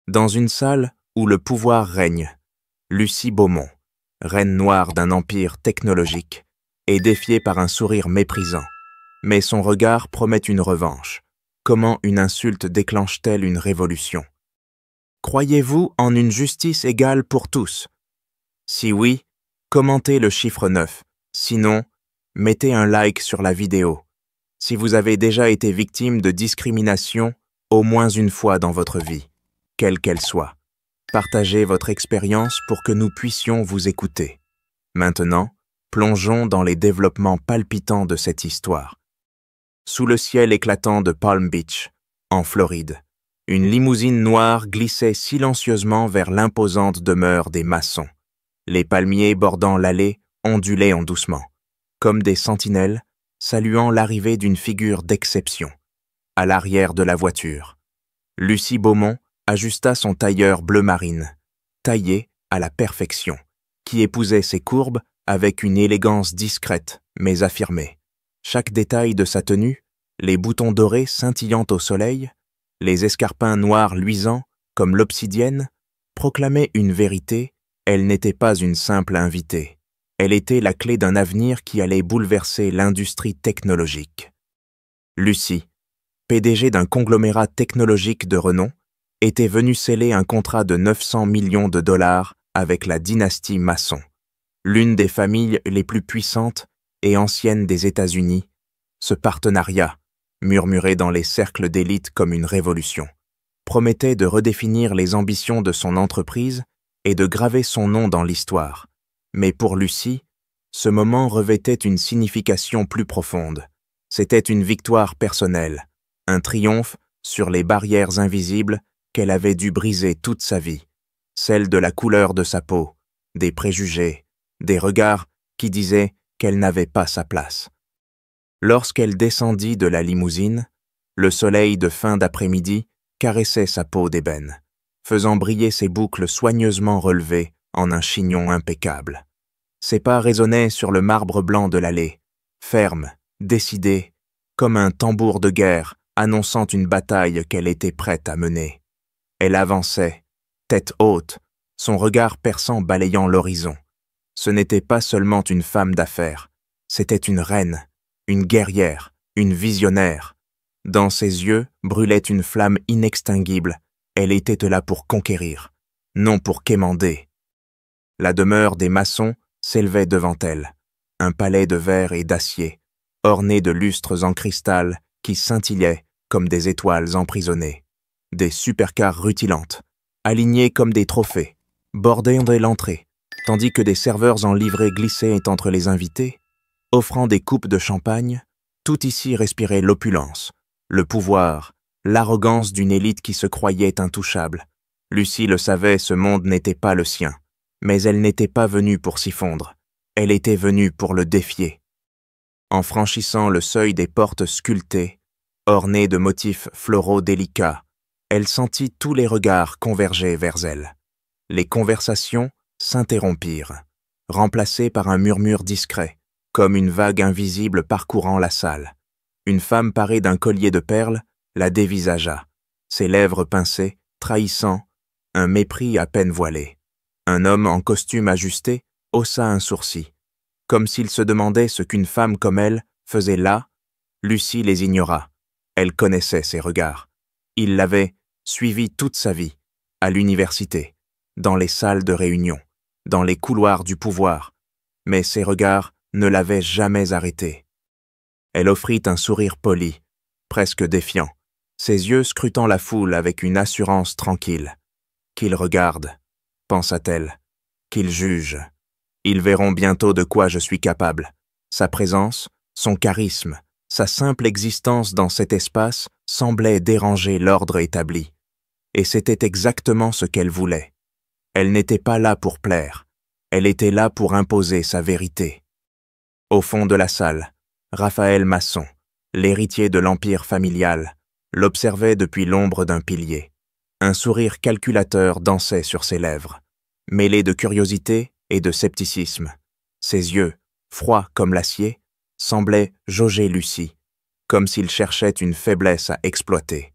Dans une salle où le pouvoir règne, Lucie Beaumont, reine noire d'un empire technologique, est défiée par un sourire méprisant. Mais son regard promet une revanche. Comment une insulte déclenche-t-elle une révolution? Croyez-vous en une justice égale pour tous? Si oui, commentez le chiffre 9. Sinon, mettez un like sur la vidéo. Si vous avez déjà été victime de discrimination au moins une fois dans votre vie, quelle qu'elle soit, partagez votre expérience pour que nous puissions vous écouter. Maintenant, plongeons dans les développements palpitants de cette histoire. Sous le ciel éclatant de Palm Beach, en Floride, une limousine noire glissait silencieusement vers l'imposante demeure des maçons. Les palmiers bordant l'allée ondulaient en doucement, comme des sentinelles saluant l'arrivée d'une figure d'exception. À l'arrière de la voiture, Lucie Beaumont ajusta son tailleur bleu marine, taillé à la perfection, qui épousait ses courbes avec une élégance discrète mais affirmée. Chaque détail de sa tenue, les boutons dorés scintillant au soleil, les escarpins noirs luisants comme l'obsidienne, proclamaient une vérité: elle n'était pas une simple invitée. Elle était la clé d'un avenir qui allait bouleverser l'industrie technologique. Lucie, PDG d'un conglomérat technologique de renom, était venue sceller un contrat de 900 millions de dollars avec la dynastie Masson, l'une des familles les plus puissantes et anciennes des États-Unis. Ce partenariat, murmuré dans les cercles d'élite comme une révolution, promettait de redéfinir les ambitions de son entreprise et de graver son nom dans l'histoire. Mais pour Lucie, ce moment revêtait une signification plus profonde. C'était une victoire personnelle, un triomphe sur les barrières invisibles qu'elle avait dû briser toute sa vie, celle de la couleur de sa peau, des préjugés, des regards qui disaient qu'elle n'avait pas sa place. Lorsqu'elle descendit de la limousine, le soleil de fin d'après-midi caressait sa peau d'ébène, faisant briller ses boucles soigneusement relevées en un chignon impeccable. Ses pas résonnaient sur le marbre blanc de l'allée, fermes, décidés, comme un tambour de guerre annonçant une bataille qu'elle était prête à mener. Elle avançait, tête haute, son regard perçant balayant l'horizon. Ce n'était pas seulement une femme d'affaires, c'était une reine, une guerrière, une visionnaire. Dans ses yeux brûlait une flamme inextinguible. Elle était là pour conquérir, non pour quémander. La demeure des maçons s'élevait devant elle, un palais de verre et d'acier, orné de lustres en cristal qui scintillaient comme des étoiles emprisonnées. Des supercars rutilantes, alignés comme des trophées, bordaient l'entrée, tandis que des serveurs en livrée glissaient entre les invités, offrant des coupes de champagne. Tout ici respirait l'opulence, le pouvoir, l'arrogance d'une élite qui se croyait intouchable. Lucie le savait, ce monde n'était pas le sien, mais elle n'était pas venue pour s'y fondre, elle était venue pour le défier. En franchissant le seuil des portes sculptées, ornées de motifs floraux délicats, elle sentit tous les regards converger vers elle. Les conversations s'interrompirent, remplacées par un murmure discret, comme une vague invisible parcourant la salle. Une femme parée d'un collier de perles la dévisagea, ses lèvres pincées, trahissant un mépris à peine voilé. Un homme en costume ajusté haussa un sourcil, comme s'il se demandait ce qu'une femme comme elle faisait là. Lucie les ignora. Elle connaissait ses regards. Il l'avait suivi toute sa vie, à l'université, dans les salles de réunion, dans les couloirs du pouvoir, mais ses regards ne l'avaient jamais arrêté. Elle offrit un sourire poli, presque défiant, ses yeux scrutant la foule avec une assurance tranquille. Qu'ils regardent, pensa-t-elle, qu'ils jugent. Ils verront bientôt de quoi je suis capable. Sa présence, son charisme, sa simple existence dans cet espace semblait déranger l'ordre établi. Et c'était exactement ce qu'elle voulait. Elle n'était pas là pour plaire, elle était là pour imposer sa vérité. Au fond de la salle, Raphaël Masson, l'héritier de l'empire familial, l'observait depuis l'ombre d'un pilier. Un sourire calculateur dansait sur ses lèvres, mêlé de curiosité et de scepticisme. Ses yeux, froids comme l'acier, semblaient jauger Lucie, comme s'il cherchait une faiblesse à exploiter.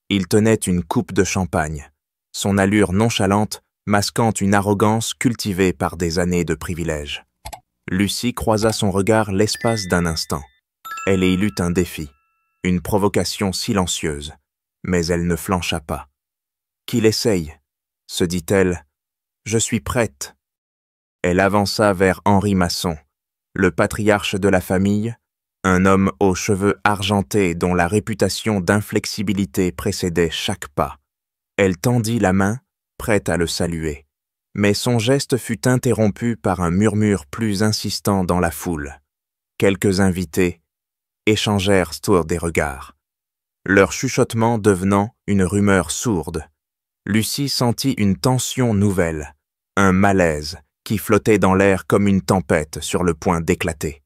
Il tenait une coupe de champagne, son allure nonchalante masquant une arrogance cultivée par des années de privilèges. Lucie croisa son regard l'espace d'un instant. Elle y lut un défi, une provocation silencieuse, mais elle ne flancha pas. « Qu'il essaye », se dit-elle, « je suis prête ». Elle avança vers Henri Masson, le patriarche de la famille, un homme aux cheveux argentés dont la réputation d'inflexibilité précédait chaque pas. Elle tendit la main, prête à le saluer, mais son geste fut interrompu par un murmure plus insistant dans la foule. Quelques invités échangèrent autour des regards, leur chuchotement devenant une rumeur sourde. Lucie sentit une tension nouvelle, un malaise qui flottait dans l'air comme une tempête sur le point d'éclater.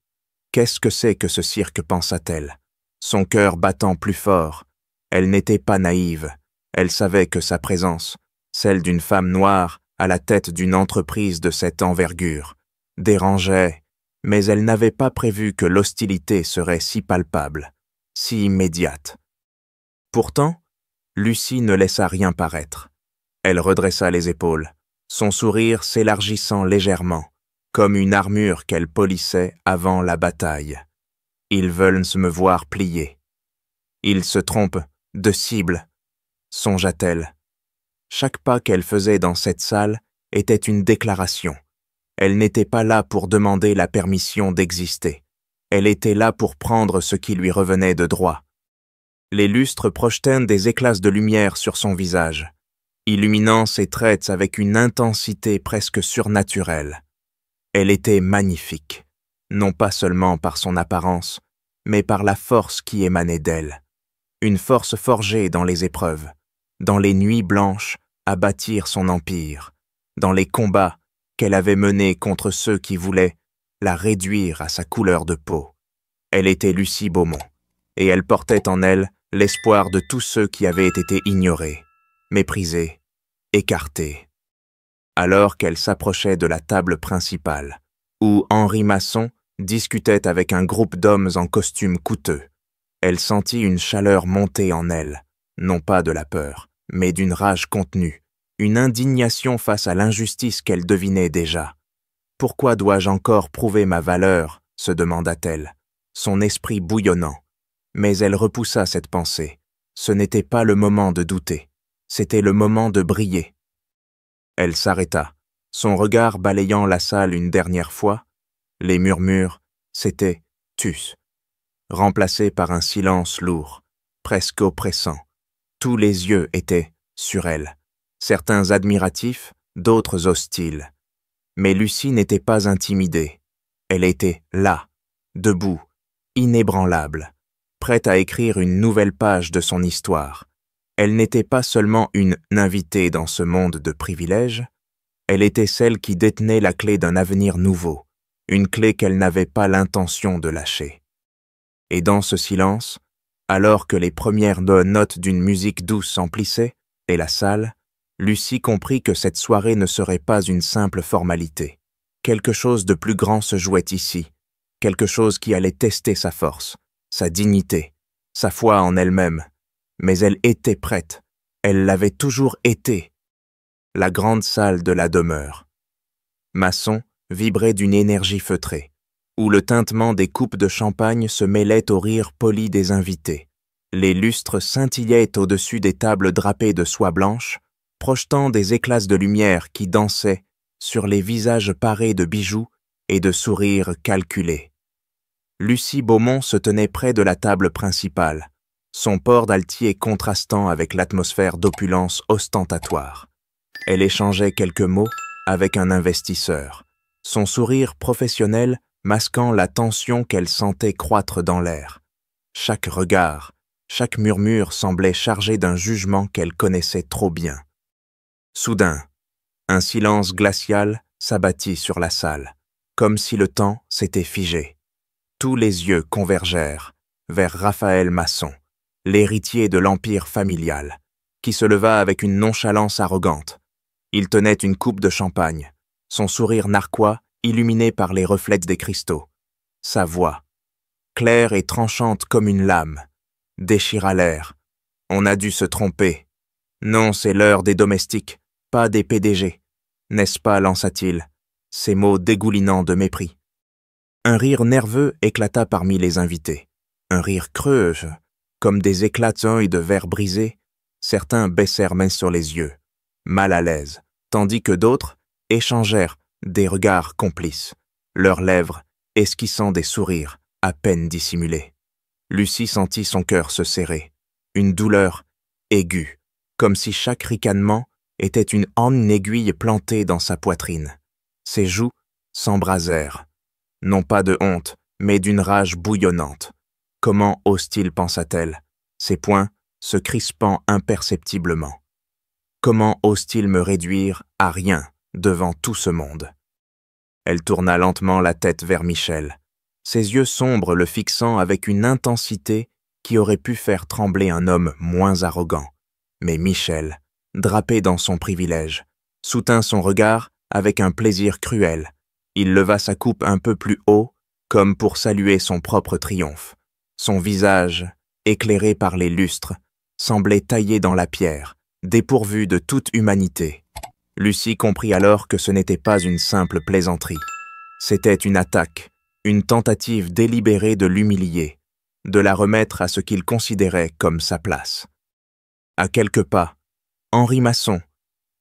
Qu'est-ce que c'est que ce cirque, pensa-t-elle, son cœur battant plus fort. Elle n'était pas naïve, elle savait que sa présence, celle d'une femme noire à la tête d'une entreprise de cette envergure, dérangeait, mais elle n'avait pas prévu que l'hostilité serait si palpable, si immédiate. Pourtant, Lucie ne laissa rien paraître. Elle redressa les épaules, son sourire s'élargissant légèrement, comme une armure qu'elle polissait avant la bataille. Ils veulent me voir plier. Ils se trompent de cible, songea-t-elle. Chaque pas qu'elle faisait dans cette salle était une déclaration. Elle n'était pas là pour demander la permission d'exister. Elle était là pour prendre ce qui lui revenait de droit. Les lustres projetaient des éclats de lumière sur son visage, illuminant ses traits avec une intensité presque surnaturelle. Elle était magnifique, non pas seulement par son apparence, mais par la force qui émanait d'elle. Une force forgée dans les épreuves, dans les nuits blanches à bâtir son empire, dans les combats qu'elle avait menés contre ceux qui voulaient la réduire à sa couleur de peau. Elle était Lucie Beaumont, et elle portait en elle l'espoir de tous ceux qui avaient été ignorés, méprisés, écartés. Alors qu'elle s'approchait de la table principale, où Henri Masson discutait avec un groupe d'hommes en costume coûteux, elle sentit une chaleur monter en elle, non pas de la peur, mais d'une rage contenue, une indignation face à l'injustice qu'elle devinait déjà. « Pourquoi dois-je encore prouver ma valeur ?» se demanda-t-elle, son esprit bouillonnant. Mais elle repoussa cette pensée. Ce n'était pas le moment de douter, c'était le moment de briller. Elle s'arrêta, son regard balayant la salle une dernière fois. Les murmures s'étaient tus, remplacés par un silence lourd, presque oppressant. Tous les yeux étaient sur elle, certains admiratifs, d'autres hostiles. Mais Lucie n'était pas intimidée. Elle était là, debout, inébranlable, prête à écrire une nouvelle page de son histoire. Elle n'était pas seulement une invitée dans ce monde de privilèges, elle était celle qui détenait la clé d'un avenir nouveau, une clé qu'elle n'avait pas l'intention de lâcher. Et dans ce silence, alors que les premières notes d'une musique douce emplissaient, et la salle, Lucie comprit que cette soirée ne serait pas une simple formalité. Quelque chose de plus grand se jouait ici, quelque chose qui allait tester sa force, sa dignité, sa foi en elle-même. Mais elle était prête, elle l'avait toujours été. La grande salle de la demeure. Masson vibrait d'une énergie feutrée, où le tintement des coupes de champagne se mêlait au rire poli des invités. Les lustres scintillaient au-dessus des tables drapées de soie blanche, projetant des éclats de lumière qui dansaient sur les visages parés de bijoux et de sourires calculés. Lucie Beaumont se tenait près de la table principale, son port d'altier contrastant avec l'atmosphère d'opulence ostentatoire. Elle échangeait quelques mots avec un investisseur, son sourire professionnel masquant la tension qu'elle sentait croître dans l'air. Chaque regard, chaque murmure semblait chargé d'un jugement qu'elle connaissait trop bien. Soudain, un silence glacial s'abattit sur la salle, comme si le temps s'était figé. Tous les yeux convergèrent vers Raphaël Masson, l'héritier de l'empire familial, qui se leva avec une nonchalance arrogante. Il tenait une coupe de champagne, son sourire narquois illuminé par les reflets des cristaux. Sa voix, claire et tranchante comme une lame, déchira l'air. On a dû se tromper. Non, c'est l'heure des domestiques, pas des PDG. N'est-ce pas, lança-t-il, ces mots dégoulinants de mépris. Un rire nerveux éclata parmi les invités. Un rire creux, comme des éclatants de verre brisé. Certains baissèrent main sur les yeux, mal à l'aise, tandis que d'autres échangèrent des regards complices, leurs lèvres esquissant des sourires à peine dissimulés. Lucie sentit son cœur se serrer, une douleur aiguë, comme si chaque ricanement était une aiguille plantée dans sa poitrine. Ses joues s'embrasèrent, non pas de honte, mais d'une rage bouillonnante. Comment ose-t-il, pensa-t-elle, ses poings se crispant imperceptiblement. Comment ose-t-il me réduire à rien devant tout ce monde? Elle tourna lentement la tête vers Michel, ses yeux sombres le fixant avec une intensité qui aurait pu faire trembler un homme moins arrogant. Mais Michel, drapé dans son privilège, soutint son regard avec un plaisir cruel. Il leva sa coupe un peu plus haut, comme pour saluer son propre triomphe. Son visage, éclairé par les lustres, semblait taillé dans la pierre, dépourvu de toute humanité. Lucie comprit alors que ce n'était pas une simple plaisanterie. C'était une attaque, une tentative délibérée de l'humilier, de la remettre à ce qu'il considérait comme sa place. À quelques pas, Henri Masson,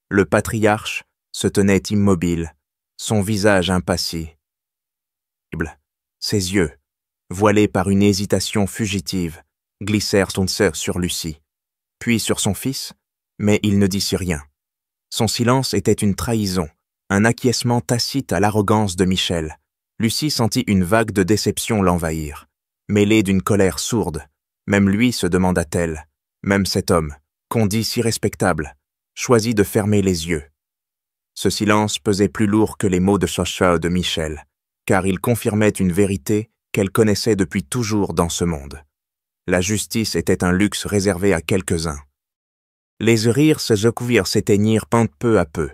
le patriarche, se tenait immobile, son visage impassible. Ses yeux, voilés par une hésitation fugitive, glissèrent sur Lucie, puis sur son fils, mais il ne dit rien. Son silence était une trahison, un acquiescement tacite à l'arrogance de Michel. Lucie sentit une vague de déception l'envahir, mêlée d'une colère sourde. Même lui, se demanda-t-elle, même cet homme, qu'on dit si respectable, choisit de fermer les yeux. Ce silence pesait plus lourd que les mots de Chacha de Michel, car il confirmait une vérité qu'elle connaissait depuis toujours dans ce monde. La justice était un luxe réservé à quelques-uns. Les rires s'éteignirent peu à peu,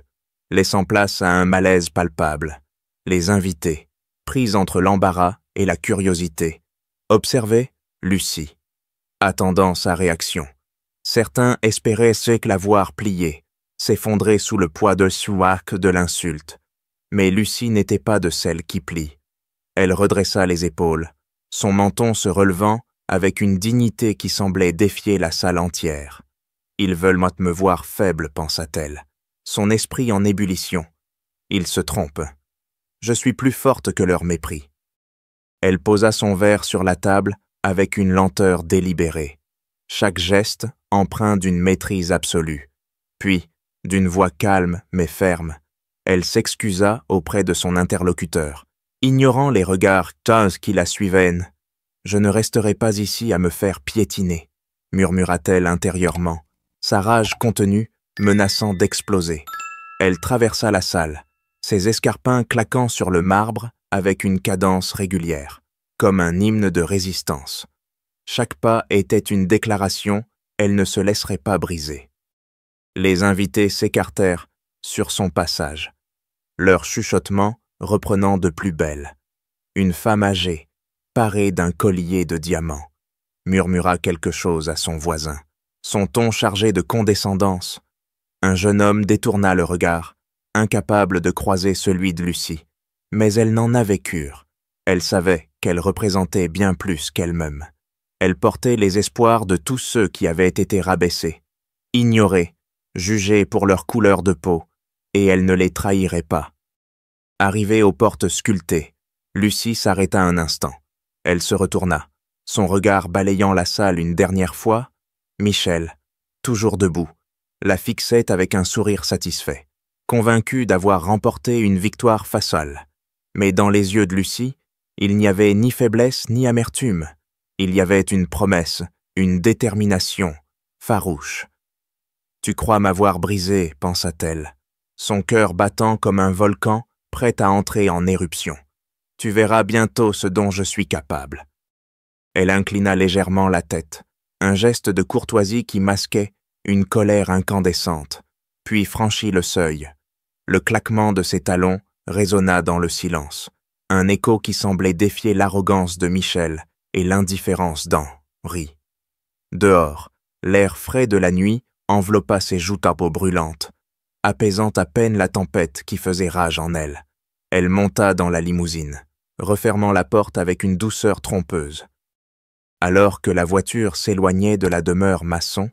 laissant place à un malaise palpable. Les invités, pris entre l'embarras et la curiosité, observaient Lucie, attendant sa réaction. Certains espéraient la voir plier, s'effondrer sous le poids de l'insulte. Mais Lucie n'était pas de celles qui plient. Elle redressa les épaules, son menton se relevant avec une dignité qui semblait défier la salle entière. « Ils veulent me voir faible, pensa-t-elle, son esprit en ébullition. Ils se trompent. Je suis plus forte que leur mépris. » Elle posa son verre sur la table avec une lenteur délibérée, chaque geste empreint d'une maîtrise absolue. Puis, d'une voix calme mais ferme, elle s'excusa auprès de son interlocuteur, ignorant les regards qui la suivaient. « Je ne resterai pas ici à me faire piétiner, » murmura-t-elle intérieurement, sa rage contenue menaçant d'exploser. Elle traversa la salle, ses escarpins claquant sur le marbre avec une cadence régulière, comme un hymne de résistance. Chaque pas était une déclaration, elle ne se laisserait pas briser. Les invités s'écartèrent sur son passage, leur chuchotement reprenant de plus belle. Une femme âgée, parée d'un collier de diamants, murmura quelque chose à son voisin, son ton chargé de condescendance. Un jeune homme détourna le regard, incapable de croiser celui de Lucie, mais elle n'en avait cure. Elle savait qu'elle représentait bien plus qu'elle-même. Elle portait les espoirs de tous ceux qui avaient été rabaissés, ignorés, jugés pour leur couleur de peau, et elle ne les trahirait pas. Arrivée aux portes sculptées, Lucie s'arrêta un instant. Elle se retourna, son regard balayant la salle une dernière fois. Michel, toujours debout, la fixait avec un sourire satisfait, convaincu d'avoir remporté une victoire facile. Mais dans les yeux de Lucie, il n'y avait ni faiblesse ni amertume. Il y avait une promesse, une détermination farouche. « Tu crois m'avoir brisé, pensa-t-elle, son cœur battant comme un volcan prêt à entrer en éruption. Tu verras bientôt ce dont je suis capable. » Elle inclina légèrement la tête, un geste de courtoisie qui masquait une colère incandescente, puis franchit le seuil. Le claquement de ses talons résonna dans le silence, un écho qui semblait défier l'arrogance de Michel et l'indifférence d'Henri. Dehors, l'air frais de la nuit enveloppa ses joues à peau brûlantes, apaisant à peine la tempête qui faisait rage en elle. Elle monta dans la limousine, refermant la porte avec une douceur trompeuse. Alors que la voiture s'éloignait de la demeure Masson,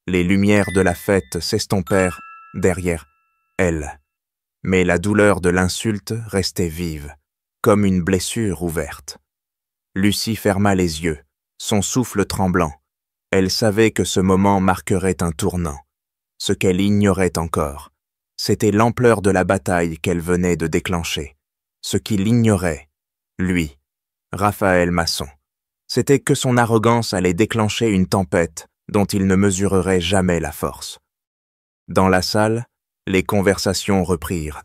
les lumières de la fête s'estompèrent derrière elle. Mais la douleur de l'insulte restait vive, comme une blessure ouverte. Lucie ferma les yeux, son souffle tremblant. Elle savait que ce moment marquerait un tournant. Ce qu'elle ignorait encore, c'était l'ampleur de la bataille qu'elle venait de déclencher. Ce qu'il ignorait, lui, Raphaël Masson, c'était que son arrogance allait déclencher une tempête dont il ne mesurerait jamais la force. Dans la salle, les conversations reprirent,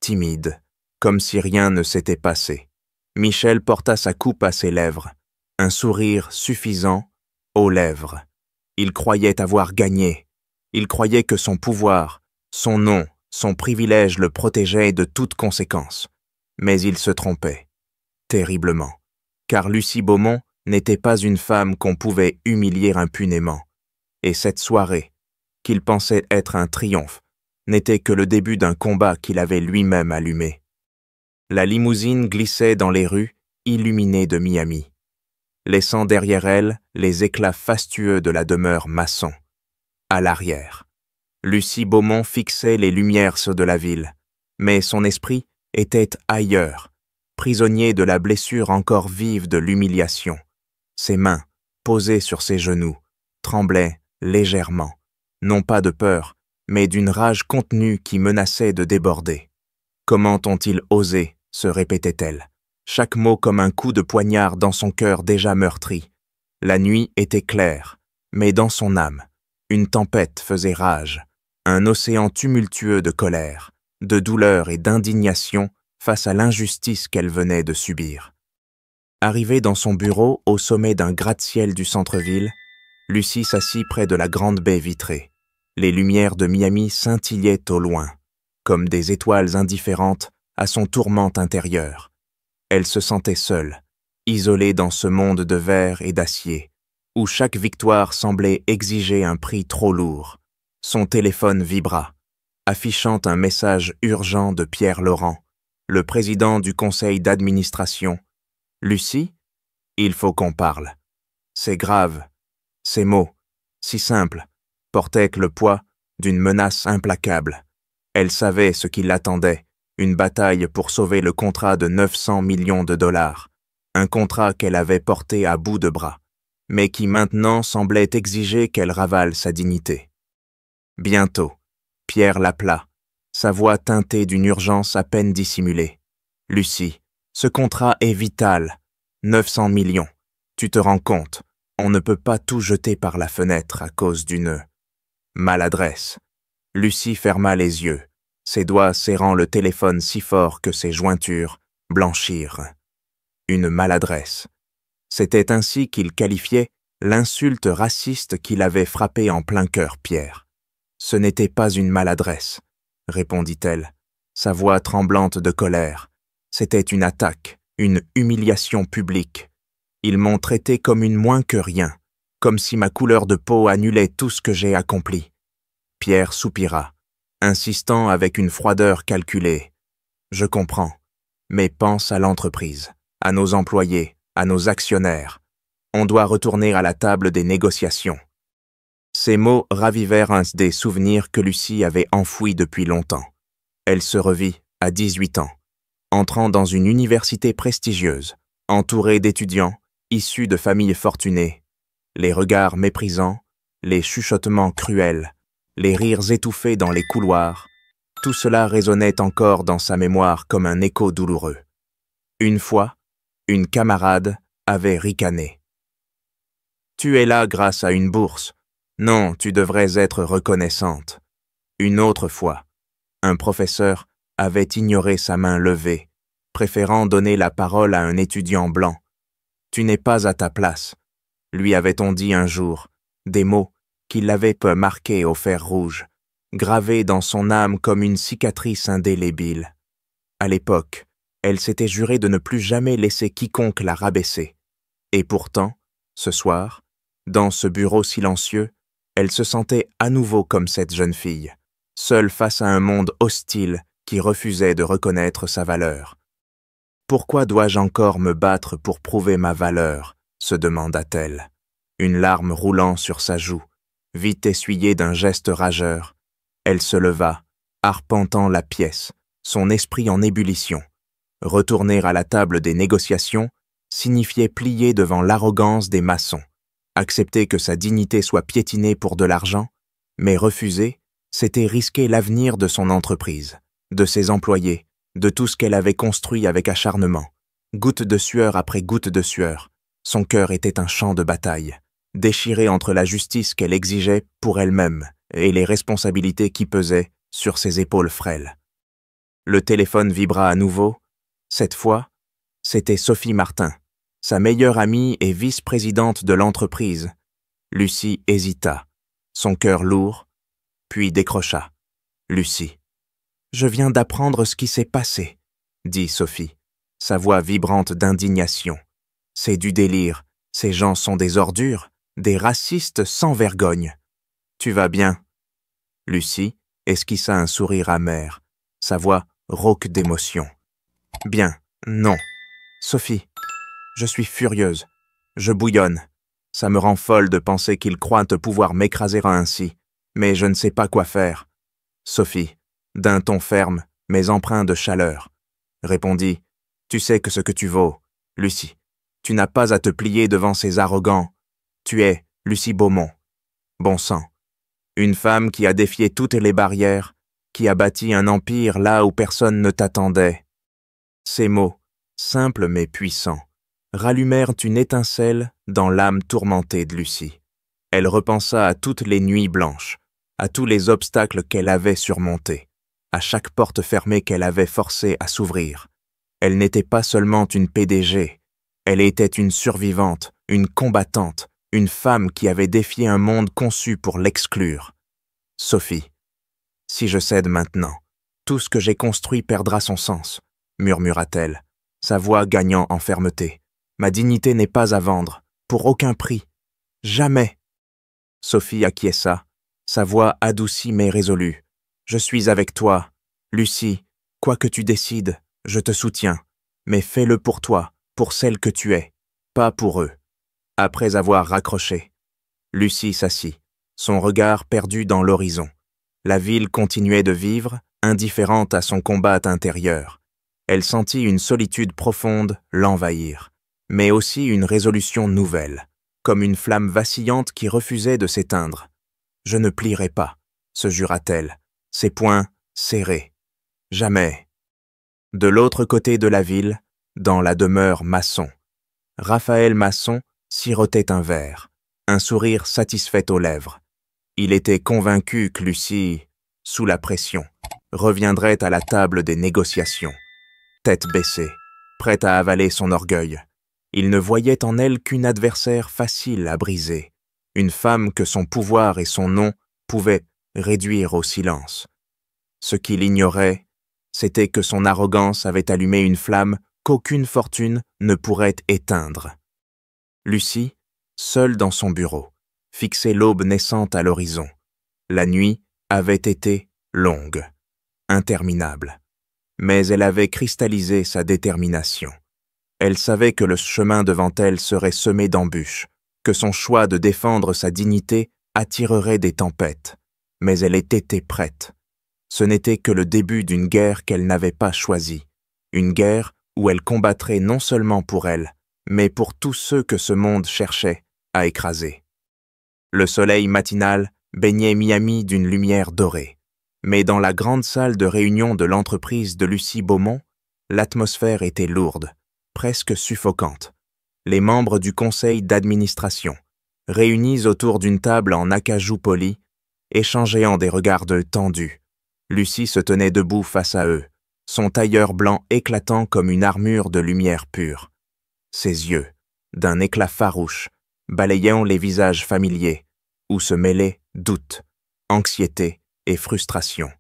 timides, comme si rien ne s'était passé. Michel porta sa coupe à ses lèvres, un sourire suffisant aux lèvres. Il croyait avoir gagné. Il croyait que son pouvoir, son nom, son privilège le protégeaient de toute conséquence. Mais il se trompait, terriblement, car Lucie Beaumont n'était pas une femme qu'on pouvait humilier impunément. Et cette soirée, qu'il pensait être un triomphe, n'était que le début d'un combat qu'il avait lui-même allumé. La limousine glissait dans les rues illuminées de Miami, laissant derrière elle les éclats fastueux de la demeure Masson. À l'arrière, Lucie Beaumont fixait les lumières de la ville, mais son esprit était ailleurs, prisonnier de la blessure encore vive de l'humiliation. Ses mains, posées sur ses genoux, tremblaient légèrement, non pas de peur, mais d'une rage contenue qui menaçait de déborder. Comment ont-ils osé, se répétait-elle, chaque mot comme un coup de poignard dans son cœur déjà meurtri. La nuit était claire, mais dans son âme, une tempête faisait rage, un océan tumultueux de colère, de douleur et d'indignation face à l'injustice qu'elle venait de subir. Arrivée dans son bureau au sommet d'un gratte-ciel du centre-ville, Lucie s'assit près de la grande baie vitrée. Les lumières de Miami scintillaient au loin, comme des étoiles indifférentes à son tourment intérieur. Elle se sentait seule, isolée dans ce monde de verre et d'acier, où chaque victoire semblait exiger un prix trop lourd. Son téléphone vibra, affichant un message urgent de Pierre Laurent, le président du conseil d'administration. « Lucie, il faut qu'on parle. C'est grave. » Ces mots, si simples, portaient le poids d'une menace implacable. Elle savait ce qui l'attendait, une bataille pour sauver le contrat de 900 millions de dollars, un contrat qu'elle avait porté à bout de bras, mais qui maintenant semblait exiger qu'elle ravale sa dignité. Bientôt, Pierre l'appela, sa voix teintée d'une urgence à peine dissimulée. « Lucie, ce contrat est vital. 900 millions. Tu te rends compte, on ne peut pas tout jeter par la fenêtre à cause d'une maladresse. » Lucie ferma les yeux, ses doigts serrant le téléphone si fort que ses jointures blanchirent. Une maladresse. C'était ainsi qu'il qualifiait l'insulte raciste qu'il avait frappé en plein cœur Pierre. « Ce n'était pas une maladresse, » répondit-elle, sa voix tremblante de colère. C'était une attaque, une humiliation publique. Ils m'ont traité comme une moins que rien, comme si ma couleur de peau annulait tout ce que j'ai accompli. Pierre soupira, insistant avec une froideur calculée. « Je comprends, mais pense à l'entreprise, à nos employés, à nos actionnaires. On doit retourner à la table des négociations. » Ces mots ravivèrent des souvenirs que Lucie avait enfouis depuis longtemps. Elle se revit à 18 ans, entrant dans une université prestigieuse, entourée d'étudiants, issus de familles fortunées. Les regards méprisants, les chuchotements cruels, les rires étouffés dans les couloirs, tout cela résonnait encore dans sa mémoire comme un écho douloureux. Une fois, une camarade avait ricané. « Tu es là grâce à une bourse. Non, tu devrais être reconnaissante. » Une autre fois, un professeur avait ignoré sa main levée, préférant donner la parole à un étudiant blanc. « Tu n'es pas à ta place », lui avait-on dit un jour, des mots qui l'avaient peu marqué au fer rouge, gravés dans son âme comme une cicatrice indélébile. À l'époque, elle s'était juré de ne plus jamais laisser quiconque la rabaisser. Et pourtant, ce soir, dans ce bureau silencieux, Elle se sentait à nouveau comme cette jeune fille, seule face à un monde hostile qui refusait de reconnaître sa valeur. « Pourquoi dois-je encore me battre pour prouver ma valeur ?» se demanda-t-elle, une larme roulant sur sa joue, vite essuyée d'un geste rageur. Elle se leva, arpentant la pièce, son esprit en ébullition. Retourner à la table des négociations signifiait plier devant l'arrogance des maçons, accepter que sa dignité soit piétinée pour de l'argent, mais refuser, c'était risquer l'avenir de son entreprise, de ses employés, de tout ce qu'elle avait construit avec acharnement. Goutte de sueur après goutte de sueur, son cœur était un champ de bataille, déchiré entre la justice qu'elle exigeait pour elle-même et les responsabilités qui pesaient sur ses épaules frêles. Le téléphone vibra à nouveau. Cette fois, c'était Sophie Martin, sa meilleure amie et vice-présidente de l'entreprise. Lucie hésita, son cœur lourd, puis décrocha. Lucie. « Je viens d'apprendre ce qui s'est passé, » dit Sophie, sa voix vibrante d'indignation. « C'est du délire, ces gens sont des ordures, des racistes sans vergogne. Tu vas bien ?» Lucie esquissa un sourire amer, sa voix rauque d'émotion. « Bien, non. Sophie, je suis furieuse. Je bouillonne. Ça me rend folle de penser qu'ils croient pouvoir m'écraser ainsi, mais je ne sais pas quoi faire. » Sophie, d'un ton ferme, mais empreint de chaleur, répondit « Tu sais que ce que tu vaux, Lucie. Tu n'as pas à te plier devant ces arrogants. Tu es Lucie Beaumont. Bon sang. Une femme qui a défié toutes les barrières, qui a bâti un empire là où personne ne t'attendait. » Ces mots, simples mais puissants, rallumèrent une étincelle dans l'âme tourmentée de Lucie. Elle repensa à toutes les nuits blanches, à tous les obstacles qu'elle avait surmontés, à chaque porte fermée qu'elle avait forcée à s'ouvrir. Elle n'était pas seulement une PDG, elle était une survivante, une combattante, une femme qui avait défié un monde conçu pour l'exclure. « Sophie, si je cède maintenant, tout ce que j'ai construit perdra son sens, » murmura-t-elle, sa voix gagnant en fermeté. « Ma dignité n'est pas à vendre, pour aucun prix. Jamais. » Sophie acquiesça, sa voix adoucie mais résolue. « Je suis avec toi, Lucie, quoi que tu décides, je te soutiens, mais fais-le pour toi, pour celle que tu es, pas pour eux. » Après avoir raccroché, Lucie s'assit, son regard perdu dans l'horizon. La ville continuait de vivre, indifférente à son combat intérieur. Elle sentit une solitude profonde l'envahir, mais aussi une résolution nouvelle, comme une flamme vacillante qui refusait de s'éteindre. « Je ne plierai pas », se jura-t-elle, ses poings serrés. « Jamais. » De l'autre côté de la ville, dans la demeure Masson, Raphaël Masson sirotait un verre, un sourire satisfait aux lèvres. Il était convaincu que Lucie, sous la pression, reviendrait à la table des négociations. Tête baissée, prête à avaler son orgueil, il ne voyait en elle qu'une adversaire facile à briser, une femme que son pouvoir et son nom pouvaient réduire au silence. Ce qu'il ignorait, c'était que son arrogance avait allumé une flamme qu'aucune fortune ne pourrait éteindre. Lucie, seule dans son bureau, fixait l'aube naissante à l'horizon. La nuit avait été longue, interminable, mais elle avait cristallisé sa détermination. Elle savait que le chemin devant elle serait semé d'embûches, que son choix de défendre sa dignité attirerait des tempêtes, mais elle était prête. Ce n'était que le début d'une guerre qu'elle n'avait pas choisie, une guerre où elle combattrait non seulement pour elle, mais pour tous ceux que ce monde cherchait à écraser. Le soleil matinal baignait Miami d'une lumière dorée, mais dans la grande salle de réunion de l'entreprise de Lucie Beaumont, l'atmosphère était lourde, presque suffocante. Les membres du conseil d'administration, réunis autour d'une table en acajou poli, échangeaient des regards tendus. Lucie se tenait debout face à eux, son tailleur blanc éclatant comme une armure de lumière pure. Ses yeux, d'un éclat farouche, balayant les visages familiers, où se mêlaient doute, anxiété et frustration.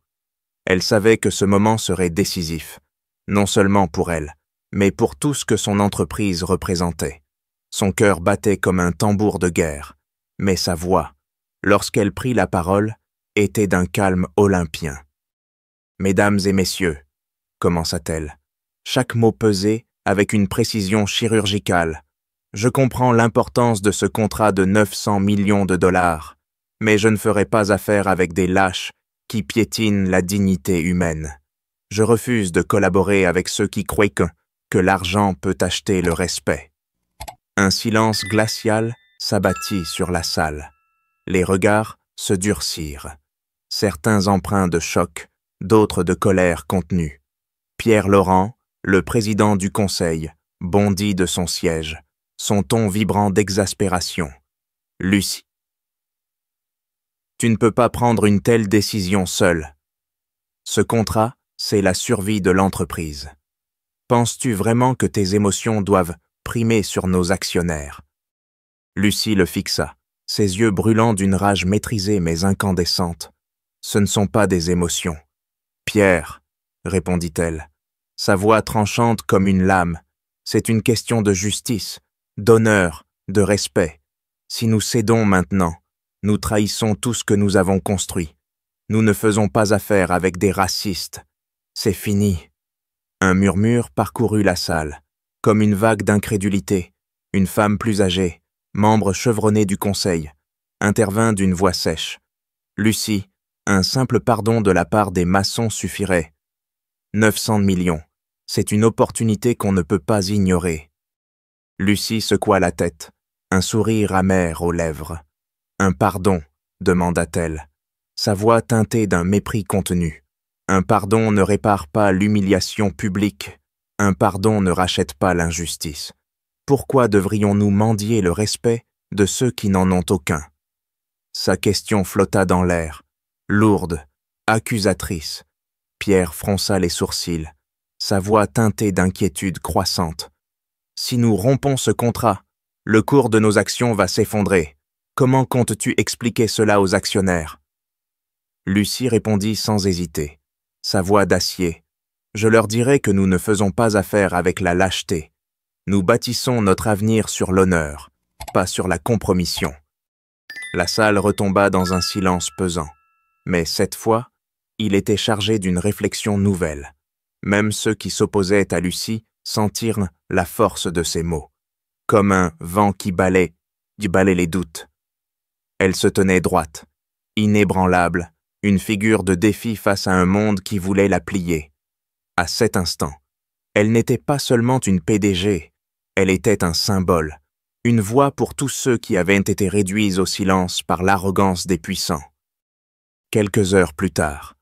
Elle savait que ce moment serait décisif, non seulement pour elle, mais pour tout ce que son entreprise représentait. Son cœur battait comme un tambour de guerre, mais sa voix, lorsqu'elle prit la parole, était d'un calme olympien. « Mesdames et messieurs, commença-t-elle, chaque mot pesé avec une précision chirurgicale. Je comprends l'importance de ce contrat de 900 millions de dollars, mais je ne ferai pas affaire avec des lâches qui piétinent la dignité humaine. Je refuse de collaborer avec ceux qui croient que l'argent peut acheter le respect. » Un silence glacial s'abattit sur la salle. Les regards se durcirent. Certains empreints de choc, d'autres de colère contenue. Pierre Laurent, le président du conseil, bondit de son siège, son ton vibrant d'exaspération. « Lucie, tu ne peux pas prendre une telle décision seule. Ce contrat, c'est la survie de l'entreprise. Penses-tu vraiment que tes émotions doivent primer sur nos actionnaires ?» Lucie le fixa, ses yeux brûlants d'une rage maîtrisée mais incandescente. « Ce ne sont pas des émotions. »« Pierre, » répondit-elle, sa voix tranchante comme une lame, « c'est une question de justice, d'honneur, de respect. Si nous cédons maintenant, nous trahissons tout ce que nous avons construit. Nous ne faisons pas affaire avec des racistes. C'est fini. » Un murmure parcourut la salle, comme une vague d'incrédulité. Une femme plus âgée, membre chevronné du conseil, intervint d'une voix sèche. « Lucie, un simple pardon de la part des maçons suffirait. 900 millions, c'est une opportunité qu'on ne peut pas ignorer. » Lucie secoua la tête, un sourire amer aux lèvres. « Un pardon ?» demanda-t-elle, sa voix teintée d'un mépris contenu. « Un pardon ne répare pas l'humiliation publique. Un pardon ne rachète pas l'injustice. Pourquoi devrions-nous mendier le respect de ceux qui n'en ont aucun ?» Sa question flotta dans l'air, lourde, accusatrice. Pierre fronça les sourcils, sa voix teintée d'inquiétude croissante. « Si nous rompons ce contrat, le cours de nos actions va s'effondrer. Comment comptes-tu expliquer cela aux actionnaires ?» Lucie répondit sans hésiter, sa voix d'acier. « Je leur dirai que nous ne faisons pas affaire avec la lâcheté. Nous bâtissons notre avenir sur l'honneur, pas sur la compromission. » La salle retomba dans un silence pesant, mais cette fois, il était chargé d'une réflexion nouvelle. Même ceux qui s'opposaient à Lucie sentirent la force de ses mots, comme un vent qui balaie les doutes. Elle se tenait droite, inébranlable, une figure de défi face à un monde qui voulait la plier. À cet instant, elle n'était pas seulement une PDG, elle était un symbole, une voix pour tous ceux qui avaient été réduits au silence par l'arrogance des puissants. Quelques heures plus tard,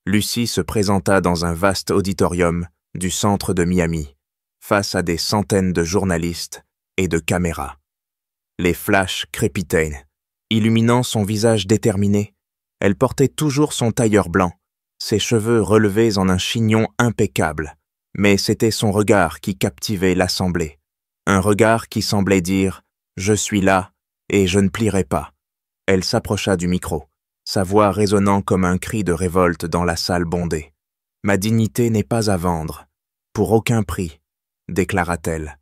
Lucie se présenta dans un vaste auditorium du centre de Miami, face à des centaines de journalistes et de caméras. Les flashs crépitaient, illuminant son visage déterminé. Elle portait toujours son tailleur blanc, ses cheveux relevés en un chignon impeccable, mais c'était son regard qui captivait l'assemblée. Un regard qui semblait dire « Je suis là et je ne plierai pas ». Elle s'approcha du micro, sa voix résonnant comme un cri de révolte dans la salle bondée. « Ma dignité n'est pas à vendre, pour aucun prix », déclara-t-elle,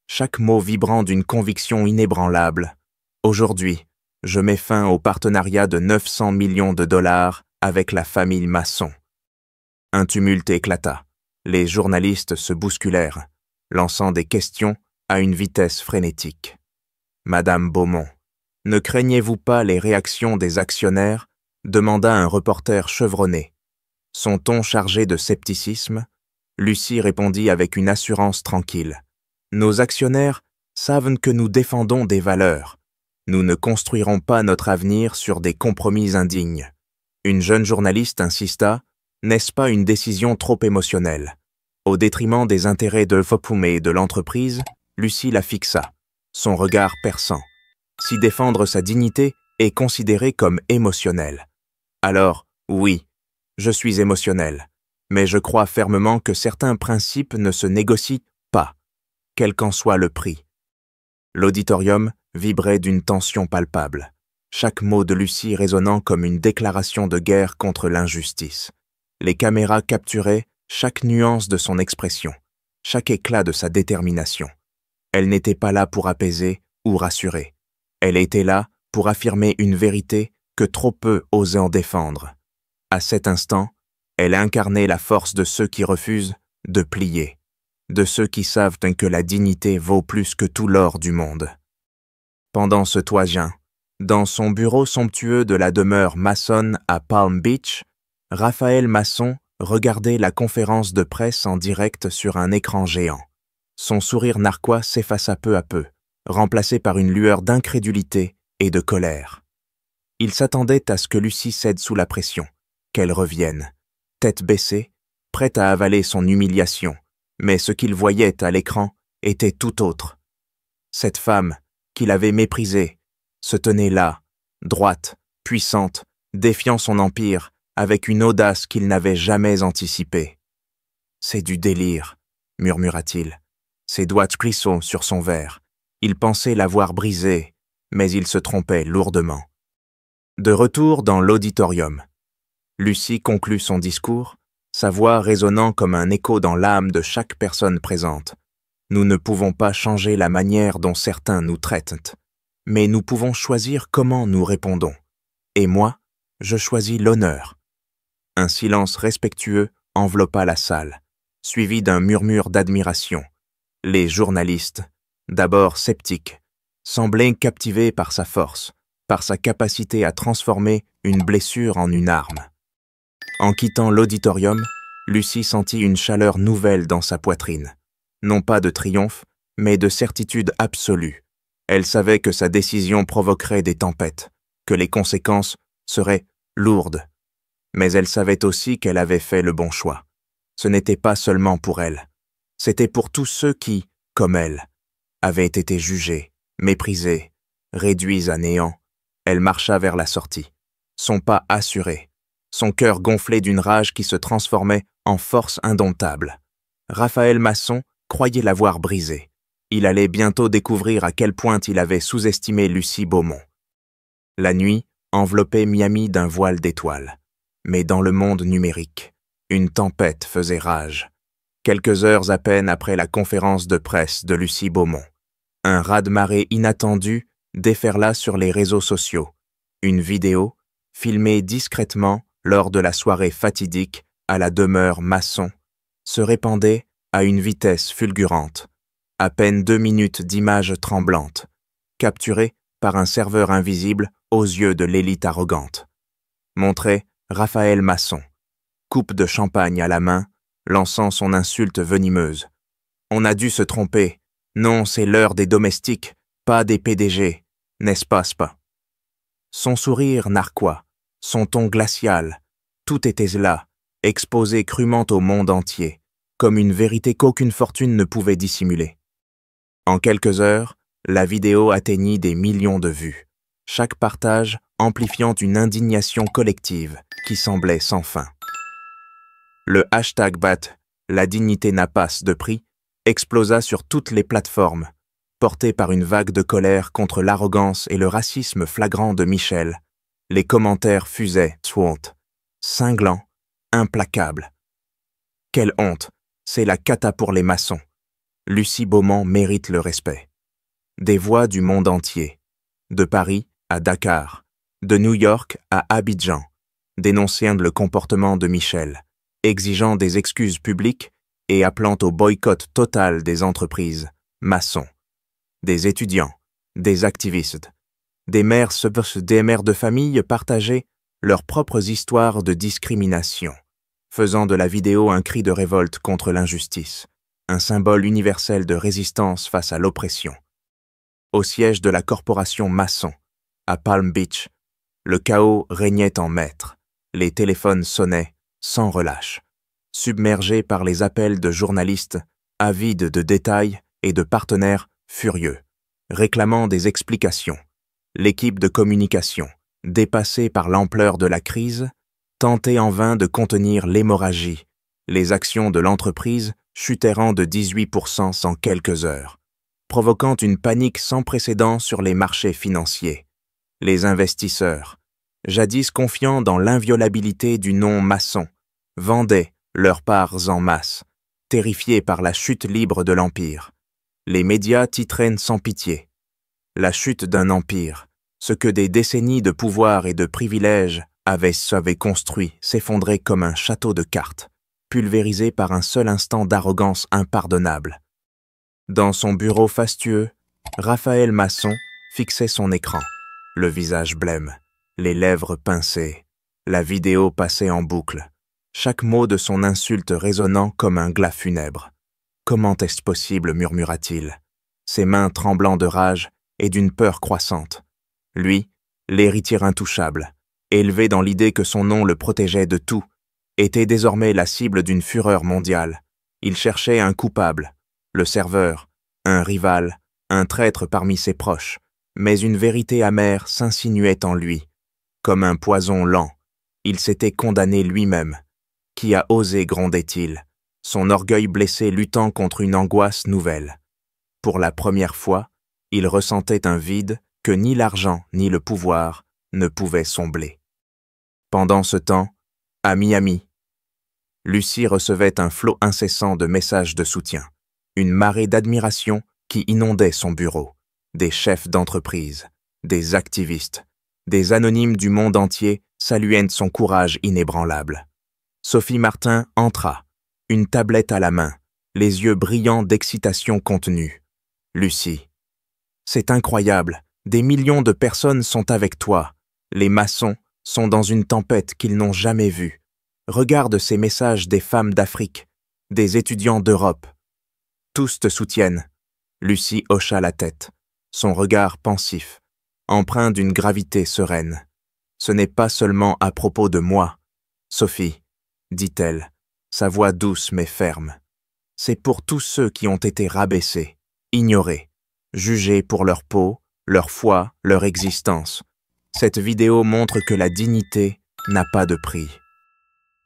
chaque mot vibrant d'une conviction inébranlable. « Aujourd'hui, je mets fin au partenariat de 900 millions de dollars avec la famille Masson. » Un tumulte éclata. Les journalistes se bousculèrent, lançant des questions à une vitesse frénétique. « Madame Beaumont, ne craignez-vous pas les réactions des actionnaires ?» demanda un reporter chevronné. Son ton chargé de scepticisme, Lucie répondit avec une assurance tranquille. « Nos actionnaires savent que nous défendons des valeurs. Nous ne construirons pas notre avenir sur des compromis indignes. » Une jeune journaliste insista. « N'est-ce pas une décision trop émotionnelle ?» Au détriment des intérêts de Fopum et de l'entreprise, Lucie la fixa, son regard perçant. Si défendre sa dignité est considéré comme émotionnel, alors, oui, je suis émotionnel, mais je crois fermement que certains principes ne se négocient pas, quel qu'en soit le prix. L'auditorium vibrait d'une tension palpable, chaque mot de Lucie résonnant comme une déclaration de guerre contre l'injustice. Les caméras capturaient chaque nuance de son expression, chaque éclat de sa détermination. Elle n'était pas là pour apaiser ou rassurer. Elle était là pour affirmer une vérité que trop peu osaient en défendre. À cet instant, elle incarnait la force de ceux qui refusent de plier, de ceux qui savent que la dignité vaut plus que tout l'or du monde. Pendant ce toisien, dans son bureau somptueux de la demeure Mason à Palm Beach, Raphaël Masson regardait la conférence de presse en direct sur un écran géant. Son sourire narquois s'effaça peu à peu, remplacé par une lueur d'incrédulité et de colère. Il s'attendait à ce que Lucie cède sous la pression, qu'elle revienne, tête baissée, prête à avaler son humiliation, mais ce qu'il voyait à l'écran était tout autre. Cette femme, qu'il avait méprisée, se tenait là, droite, puissante, défiant son empire, avec une audace qu'il n'avait jamais anticipée. « C'est du délire », murmura-t-il. Ses doigts clissaient sur son verre. Il pensait l'avoir brisé, mais il se trompait lourdement. De retour dans l'auditorium, Lucie conclut son discours, sa voix résonnant comme un écho dans l'âme de chaque personne présente. Nous ne pouvons pas changer la manière dont certains nous traitent, mais nous pouvons choisir comment nous répondons. Et moi, je choisis l'honneur. Un silence respectueux enveloppa la salle, suivi d'un murmure d'admiration. Les journalistes, d'abord sceptiques, semblaient captivés par sa force, par sa capacité à transformer une blessure en une arme. En quittant l'auditorium, Lucie sentit une chaleur nouvelle dans sa poitrine. Non pas de triomphe, mais de certitude absolue. Elle savait que sa décision provoquerait des tempêtes, que les conséquences seraient lourdes. Mais elle savait aussi qu'elle avait fait le bon choix. Ce n'était pas seulement pour elle. C'était pour tous ceux qui, comme elle, avaient été jugés, méprisés, réduits à néant. Elle marcha vers la sortie, son pas assuré, son cœur gonflé d'une rage qui se transformait en force indomptable. Raphaël Masson croyait l'avoir brisé. Il allait bientôt découvrir à quel point il avait sous-estimé Lucie Beaumont. La nuit enveloppait Miami d'un voile d'étoiles. Mais dans le monde numérique, une tempête faisait rage. Quelques heures à peine après la conférence de presse de Lucie Beaumont, un raz-de-marée inattendu déferla sur les réseaux sociaux. Une vidéo, filmée discrètement lors de la soirée fatidique à la demeure Masson, se répandait à une vitesse fulgurante. À peine 2 minutes d'images tremblantes, capturées par un serveur invisible aux yeux de l'élite arrogante. Montrait Raphaël Masson, coupe de champagne à la main, lançant son insulte venimeuse. « On a dû se tromper. Non, c'est l'heure des domestiques, pas des PDG, n'est-ce pas, Spa ?» Son sourire narquois, son ton glacial, tout était là, exposé crûment au monde entier, comme une vérité qu'aucune fortune ne pouvait dissimuler. En quelques heures, la vidéo atteignit des millions de vues, chaque partage amplifiant une indignation collective qui semblait sans fin. Le hashtag BAT, la dignité n'a pas de prix, explosa sur toutes les plateformes, porté par une vague de colère contre l'arrogance et le racisme flagrant de Michel. Les commentaires fusaient, cinglants, implacables. Quelle honte, c'est la cata pour les maçons. Lucie Beaumont mérite le respect. Des voix du monde entier, de Paris à Dakar, de New York à Abidjan, dénonçant le comportement de Michel, exigeant des excuses publiques et appelant au boycott total des entreprises, maçons, des étudiants, des activistes, des mères de famille partageaient leurs propres histoires de discrimination, faisant de la vidéo un cri de révolte contre l'injustice, un symbole universel de résistance face à l'oppression. Au siège de la corporation Masson, à Palm Beach, le chaos régnait en maître. Les téléphones sonnaient sans relâche, submergés par les appels de journalistes avides de détails et de partenaires furieux, réclamant des explications. L'équipe de communication, dépassée par l'ampleur de la crise, tentait en vain de contenir l'hémorragie. Les actions de l'entreprise chutèrent de 18% en quelques heures, provoquant une panique sans précédent sur les marchés financiers. Les investisseurs, jadis confiants dans l'inviolabilité du nom maçon, vendaient leurs parts en masse, terrifiés par la chute libre de l'Empire. Les médias titraient sans pitié. La chute d'un empire, Ce que des décennies de pouvoir et de privilèges avaient construit s'effondrait comme un château de cartes, pulvérisé par un seul instant d'arrogance impardonnable. Dans son bureau fastueux, Raphaël Masson fixait son écran, le visage blême, les lèvres pincées, la vidéo passait en boucle, chaque mot de son insulte résonnant comme un glas funèbre. « Comment est-ce possible » murmura-t-il, ses mains tremblant de rage et d'une peur croissante. Lui, l'héritier intouchable, élevé dans l'idée que son nom le protégeait de tout, était désormais la cible d'une fureur mondiale. Il cherchait un coupable, le serveur, un rival, un traître parmi ses proches, mais une vérité amère s'insinuait en lui. Comme un poison lent, il s'était condamné lui-même. Qui a osé, grondait-il, son orgueil blessé luttant contre une angoisse nouvelle. Pour la première fois, il ressentait un vide que ni l'argent ni le pouvoir ne pouvaient combler. Pendant ce temps, à Miami, Lucie recevait un flot incessant de messages de soutien, une marée d'admiration qui inondait son bureau, des chefs d'entreprise, des activistes, des anonymes du monde entier saluant son courage inébranlable. Sophie Martin entra, une tablette à la main, les yeux brillants d'excitation contenue. « Lucie, c'est incroyable, des millions de personnes sont avec toi. Les maçons sont dans une tempête qu'ils n'ont jamais vue. Regarde ces messages des femmes d'Afrique, des étudiants d'Europe. Tous te soutiennent. » Lucie hocha la tête, son regard pensif, empreint d'une gravité sereine. « Ce n'est pas seulement à propos de moi, Sophie, » dit-elle, sa voix douce mais ferme. « C'est pour tous ceux qui ont été rabaissés, ignorés, jugés pour leur peau, leur foi, leur existence. Cette vidéo montre que la dignité n'a pas de prix. »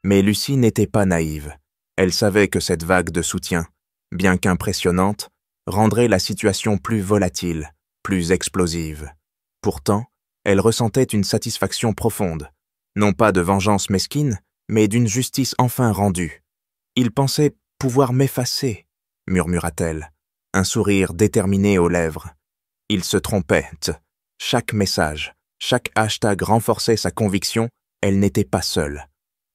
Mais Lucie n'était pas naïve. Elle savait que cette vague de soutien, bien qu'impressionnante, rendrait la situation plus volatile, plus explosive. Pourtant, elle ressentait une satisfaction profonde, non pas de vengeance mesquine, mais d'une justice enfin rendue. « Il pensait pouvoir m'effacer » murmura-t-elle, un sourire déterminé aux lèvres. Il se trompait. Chaque message, chaque hashtag renforçait sa conviction, elle n'était pas seule.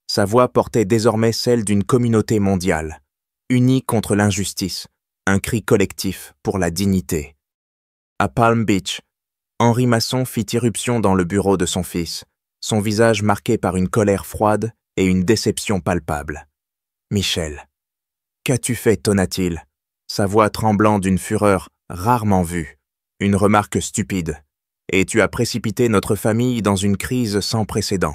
Sa voix portait désormais celle d'une communauté mondiale, unie contre l'injustice, un cri collectif pour la dignité. À Palm Beach, Henri Masson fit irruption dans le bureau de son fils, son visage marqué par une colère froide et une déception palpable. « Michel, qu'as-tu fait » tonna-t-il, sa voix tremblant d'une fureur rarement vue, une remarque stupide, et tu as précipité notre famille dans une crise sans précédent.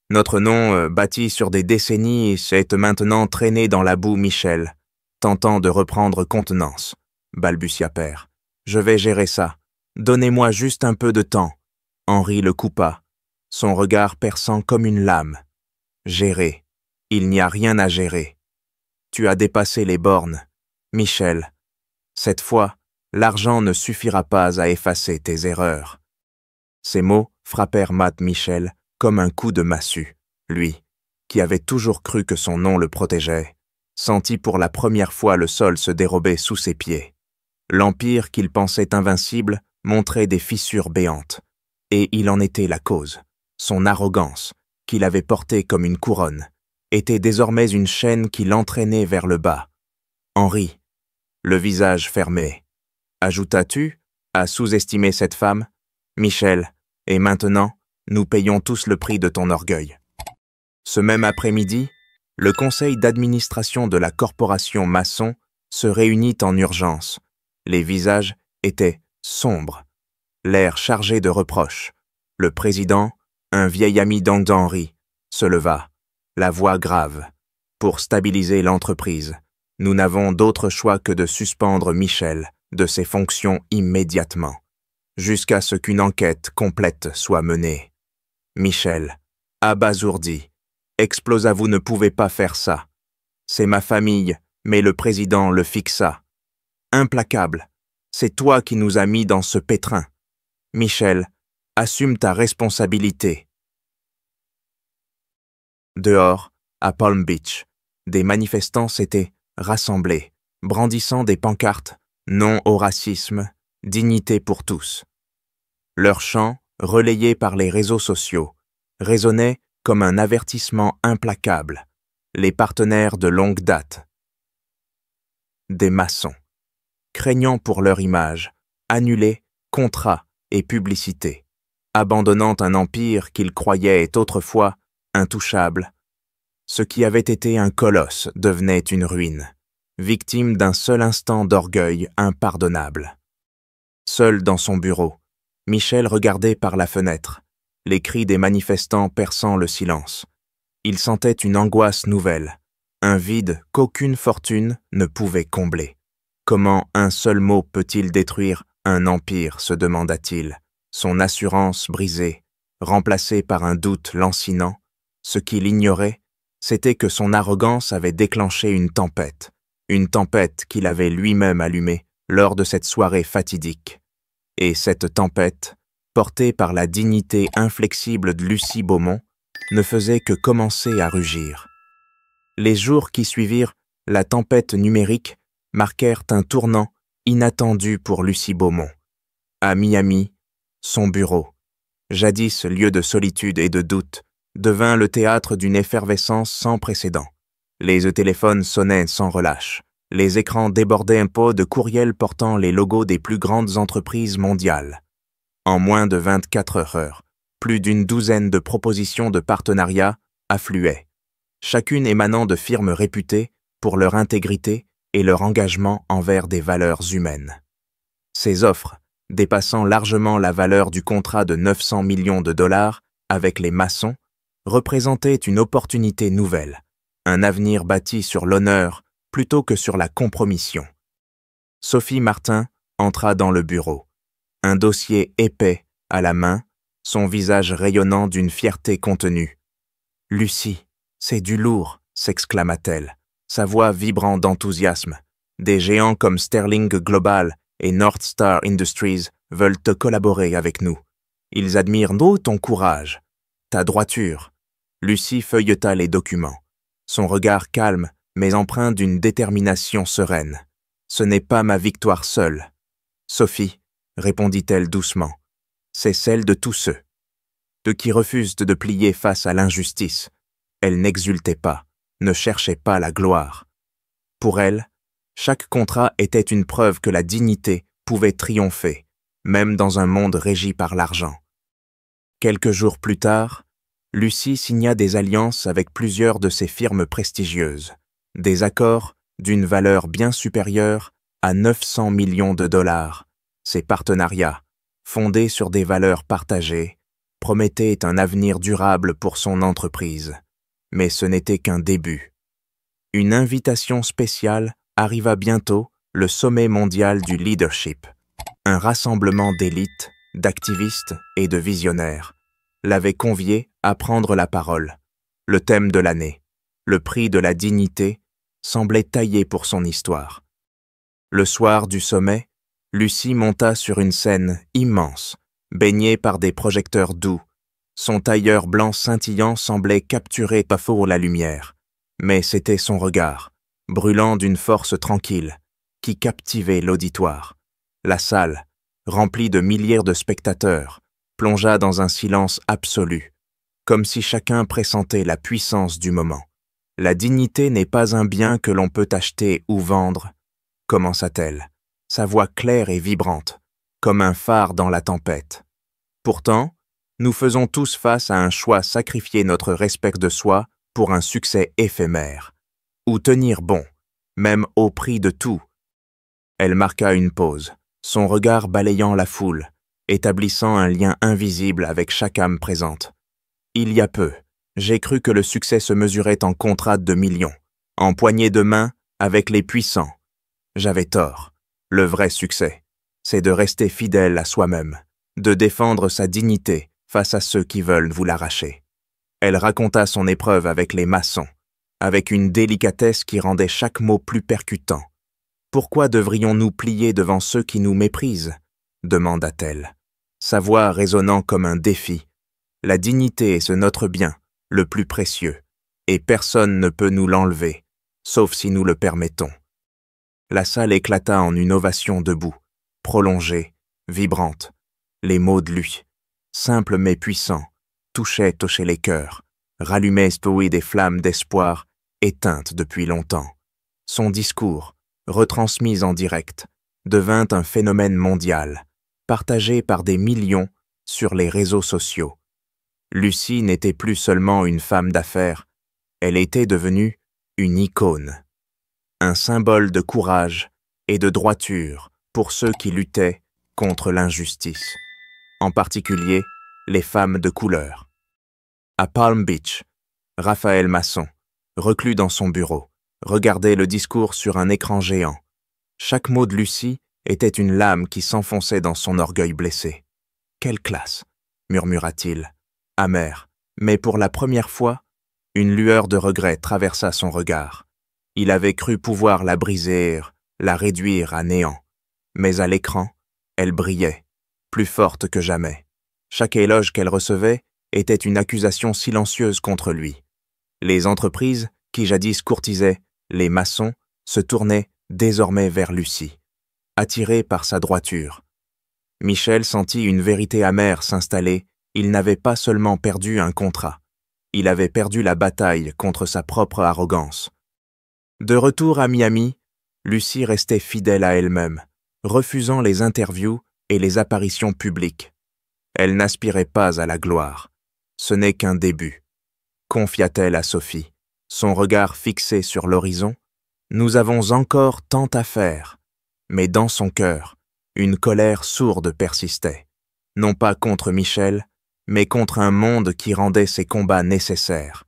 Notre nom, bâti sur des décennies, s'est maintenant traîné dans la boue, Michel, tentant de reprendre contenance, balbutia père. Je vais gérer ça. Donnez-moi juste un peu de temps. Henri le coupa, son regard perçant comme une lame. Gérer. Il n'y a rien à gérer. Tu as dépassé les bornes. Michel, cette fois, l'argent ne suffira pas à effacer tes erreurs. Ces mots frappèrent Matt Michel comme un coup de massue. Lui, qui avait toujours cru que son nom le protégeait, sentit pour la première fois le sol se dérober sous ses pieds. L'empire qu'il pensait invincible montrait des fissures béantes, et il en était la cause. Son arrogance, qu'il avait portée comme une couronne, était désormais une chaîne qui l'entraînait vers le bas. Henri, le visage fermé. Ajoutas-tu à sous-estimer cette femme? Michel, et maintenant, nous payons tous le prix de ton orgueil. Ce même après-midi, le conseil d'administration de la corporation Masson se réunit en urgence. Les visages étaient sombres, l'air chargé de reproches. Le président, un vieil ami d'Henri, se leva, la voix grave. Pour stabiliser l'entreprise, nous n'avons d'autre choix que de suspendre Michel de ses fonctions immédiatement, jusqu'à ce qu'une enquête complète soit menée. Michel, abasourdi, explosa, vous ne pouvez pas faire ça. C'est ma famille, mais le président le fixa. Implacable, c'est toi qui nous as mis dans ce pétrin. Michel, assume ta responsabilité. Dehors, à Palm Beach, des manifestants s'étaient rassemblés, brandissant des pancartes « Non au racisme, dignité pour tous ». Leur chant, relayé par les réseaux sociaux, résonnait comme un avertissement implacable. Les partenaires de longue date. Des maçons. Craignant pour leur image, annulaient contrats et publicités, abandonnant un empire qu'ils croyaient autrefois intouchable. Ce qui avait été un colosse devenait une ruine, victime d'un seul instant d'orgueil impardonnable. Seul dans son bureau, Michel regardait par la fenêtre, les cris des manifestants perçant le silence. Il sentait une angoisse nouvelle, un vide qu'aucune fortune ne pouvait combler. Comment un seul mot peut-il détruire un empire, se demanda-t-il, son assurance brisée, remplacée par un doute lancinant. Ce qu'il ignorait, c'était que son arrogance avait déclenché une tempête qu'il avait lui-même allumée lors de cette soirée fatidique. Et cette tempête, portée par la dignité inflexible de Lucie Beaumont, ne faisait que commencer à rugir. Les jours qui suivirent la tempête numérique marquèrent un tournant inattendu pour Lucie Beaumont. À Miami, son bureau, jadis lieu de solitude et de doute, devint le théâtre d'une effervescence sans précédent. Les téléphones sonnaient sans relâche. Les écrans débordaient un pot de courriels portant les logos des plus grandes entreprises mondiales. En moins de 24 heures, plus d'une douzaine de propositions de partenariat affluaient, chacune émanant de firmes réputées pour leur intégrité et leur engagement envers des valeurs humaines. Ces offres, dépassant largement la valeur du contrat de 900 millions de dollars avec les maçons, représentaient une opportunité nouvelle, un avenir bâti sur l'honneur plutôt que sur la compromission. Sophie Martin entra dans le bureau, un dossier épais à la main, son visage rayonnant d'une fierté contenue. « Lucie, c'est du lourd !» s'exclama-t-elle, sa voix vibrant d'enthousiasme. « Des géants comme Sterling Global et North Star Industries veulent te collaborer avec nous. Ils admirent ton courage, ta droiture. » Lucie feuilleta les documents, son regard calme mais empreint d'une détermination sereine. « Ce n'est pas ma victoire seule. Sophie, répondit-elle doucement, c'est celle de tous ceux qui refusent de plier face à l'injustice. Elle n'exultait pas, ne cherchait pas la gloire. Pour elle, chaque contrat était une preuve que la dignité pouvait triompher, même dans un monde régi par l'argent. Quelques jours plus tard, Lucie signa des alliances avec plusieurs de ces firmes prestigieuses, des accords d'une valeur bien supérieure à 900 millions de dollars. Ces partenariats, fondés sur des valeurs partagées, promettaient un avenir durable pour son entreprise. Mais ce n'était qu'un début. Une invitation spéciale arriva bientôt, le sommet mondial du leadership, un rassemblement d'élites, d'activistes et de visionnaires, l'avait convié à prendre la parole. Le thème de l'année, le prix de la dignité, semblait taillé pour son histoire. Le soir du sommet, Lucie monta sur une scène immense, baignée par des projecteurs doux. Son tailleur blanc scintillant semblait capturer pas faux la lumière, mais c'était son regard, brûlant d'une force tranquille, qui captivait l'auditoire. La salle, remplie de milliers de spectateurs, plongea dans un silence absolu, comme si chacun pressentait la puissance du moment. « La dignité n'est pas un bien que l'on peut acheter ou vendre, » commença-t-elle, sa voix claire et vibrante, comme un phare dans la tempête. Pourtant, nous faisons tous face à un choix: sacrifier notre respect de soi pour un succès éphémère, ou tenir bon, même au prix de tout. Elle marqua une pause, son regard balayant la foule, établissant un lien invisible avec chaque âme présente. Il y a peu, j'ai cru que le succès se mesurait en contrats de millions, en poignées de main avec les puissants. J'avais tort. Le vrai succès, c'est de rester fidèle à soi-même, de défendre sa dignité face à ceux qui veulent vous l'arracher. Elle raconta son épreuve avec les maçons, avec une délicatesse qui rendait chaque mot plus percutant. « Pourquoi devrions-nous plier devant ceux qui nous méprisent ?» demanda-t-elle, sa voix résonnant comme un défi. « La dignité est notre bien, le plus précieux, et personne ne peut nous l'enlever, sauf si nous le permettons. » La salle éclata en une ovation debout, prolongée, vibrante. Les mots de lui, simples mais puissants, touchaient les cœurs, rallumaient des flammes d'espoir éteintes depuis longtemps. Son discours, retransmis en direct, devint un phénomène mondial, partagé par des millions sur les réseaux sociaux. Lucy n'était plus seulement une femme d'affaires, elle était devenue une icône, un symbole de courage et de droiture pour ceux qui luttaient contre l'injustice, en particulier les femmes de couleur. À Palm Beach, Raphaël Masson, reclus dans son bureau, regardait le discours sur un écran géant. Chaque mot de Lucy était une lame qui s'enfonçait dans son orgueil blessé. « Quelle classe !» murmura-t-il, amer, mais pour la première fois, une lueur de regret traversa son regard. Il avait cru pouvoir la briser, la réduire à néant. Mais à l'écran, elle brillait, plus forte que jamais. Chaque éloge qu'elle recevait était une accusation silencieuse contre lui. Les entreprises, qui jadis courtisaient les maçons, se tournaient désormais vers Lucy, attirées par sa droiture. Michel sentit une vérité amère s'installer. Il n'avait pas seulement perdu un contrat, il avait perdu la bataille contre sa propre arrogance. De retour à Miami, Lucy restait fidèle à elle-même, refusant les interviews et les apparitions publiques. Elle n'aspirait pas à la gloire. Ce n'est qu'un début. Confia-t-elle à Sophie, son regard fixé sur l'horizon. Nous avons encore tant à faire. Mais dans son cœur, une colère sourde persistait, non pas contre Michel, mais contre un monde qui rendait ses combats nécessaires.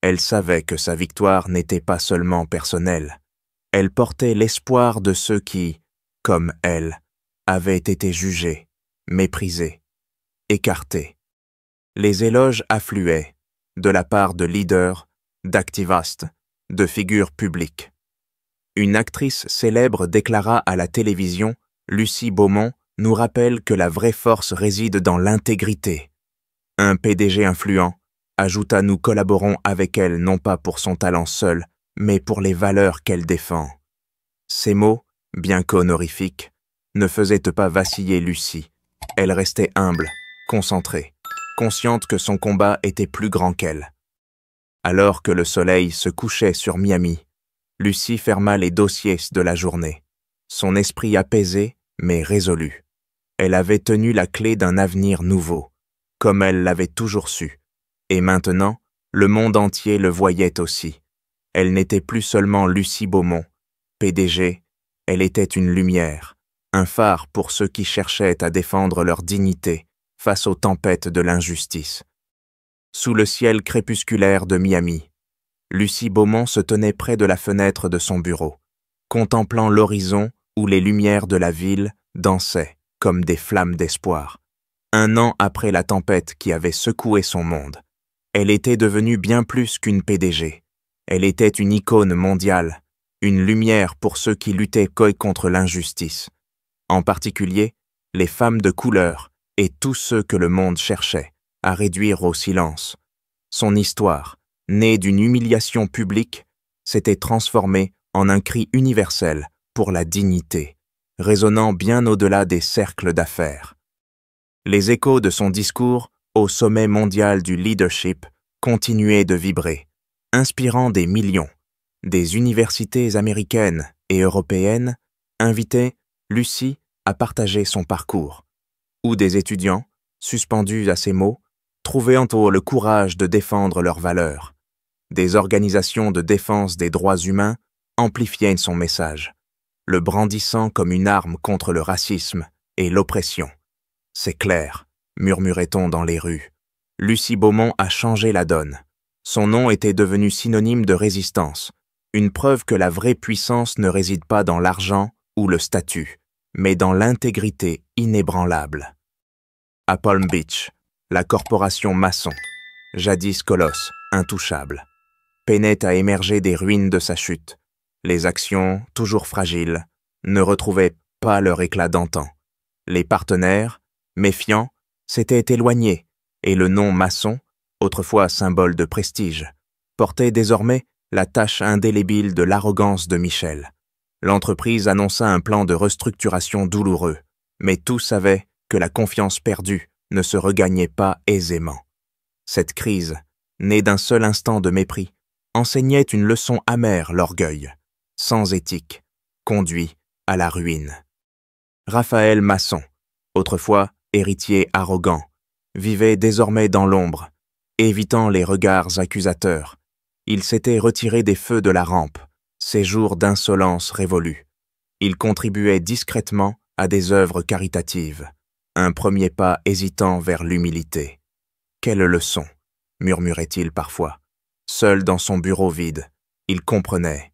Elle savait que sa victoire n'était pas seulement personnelle. Elle portait l'espoir de ceux qui, comme elle, avaient été jugés, méprisés, écartés. Les éloges affluaient, de la part de leaders, d'activistes, de figures publiques. Une actrice célèbre déclara à la télévision, Lucy Beaumont nous rappelle que la vraie force réside dans l'intégrité. Un PDG influent ajouta, nous collaborons avec elle non pas pour son talent seul, mais pour les valeurs qu'elle défend. Ces mots, bien qu'honorifiques, ne faisaient pas vaciller Lucy. Elle restait humble, concentrée, consciente que son combat était plus grand qu'elle. Alors que le soleil se couchait sur Miami, Lucy ferma les dossiers de la journée. Son esprit apaisé, mais résolu. Elle avait tenu la clé d'un avenir nouveau, comme elle l'avait toujours su. Et maintenant, le monde entier le voyait aussi. Elle n'était plus seulement Lucy Beaumont, PDG, elle était une lumière, un phare pour ceux qui cherchaient à défendre leur dignité face aux tempêtes de l'injustice. Sous le ciel crépusculaire de Miami, Lucy Beaumont se tenait près de la fenêtre de son bureau, contemplant l'horizon où les lumières de la ville dansaient comme des flammes d'espoir. 1 an après la tempête qui avait secoué son monde, elle était devenue bien plus qu'une PDG. Elle était une icône mondiale, une lumière pour ceux qui luttaient contre l'injustice, en particulier les femmes de couleur et tous ceux que le monde cherchait à réduire au silence. Son histoire, née d'une humiliation publique, s'était transformée en un cri universel pour la dignité, résonnant bien au-delà des cercles d'affaires. Les échos de son discours au sommet mondial du leadership continuaient de vibrer, inspirant des millions. Des universités américaines et européennes invitaient Lucy à partager son parcours, ou des étudiants, suspendus à ses mots, trouvaient en eux le courage de défendre leurs valeurs. Des organisations de défense des droits humains amplifiaient son message, le brandissant comme une arme contre le racisme et l'oppression. « C'est clair », murmurait-on dans les rues. Lucy Beaumont a changé la donne. Son nom était devenu synonyme de résistance, une preuve que la vraie puissance ne réside pas dans l'argent ou le statut, mais dans l'intégrité inébranlable. À Palm Beach, la corporation Masson, jadis colosse, intouchable, peinait à émerger des ruines de sa chute. Les actions, toujours fragiles, ne retrouvaient pas leur éclat d'antan. Les partenaires, méfiants, s'étaient éloignés, et le nom Masson, autrefois symbole de prestige, portait désormais la tache indélébile de l'arrogance de Michel. L'entreprise annonça un plan de restructuration douloureux, mais tous savaient que la confiance perdue ne se regagnait pas aisément. Cette crise, née d'un seul instant de mépris, enseignait une leçon amère. L'orgueil, sans éthique, conduit à la ruine. Raphaël Masson, autrefois héritier arrogant, vivait désormais dans l'ombre, évitant les regards accusateurs. Il s'était retiré des feux de la rampe, ses jours d'insolence révolus. Il contribuait discrètement à des œuvres caritatives, un premier pas hésitant vers l'humilité. Quelle leçon, murmurait-il parfois. Seul dans son bureau vide, il comprenait,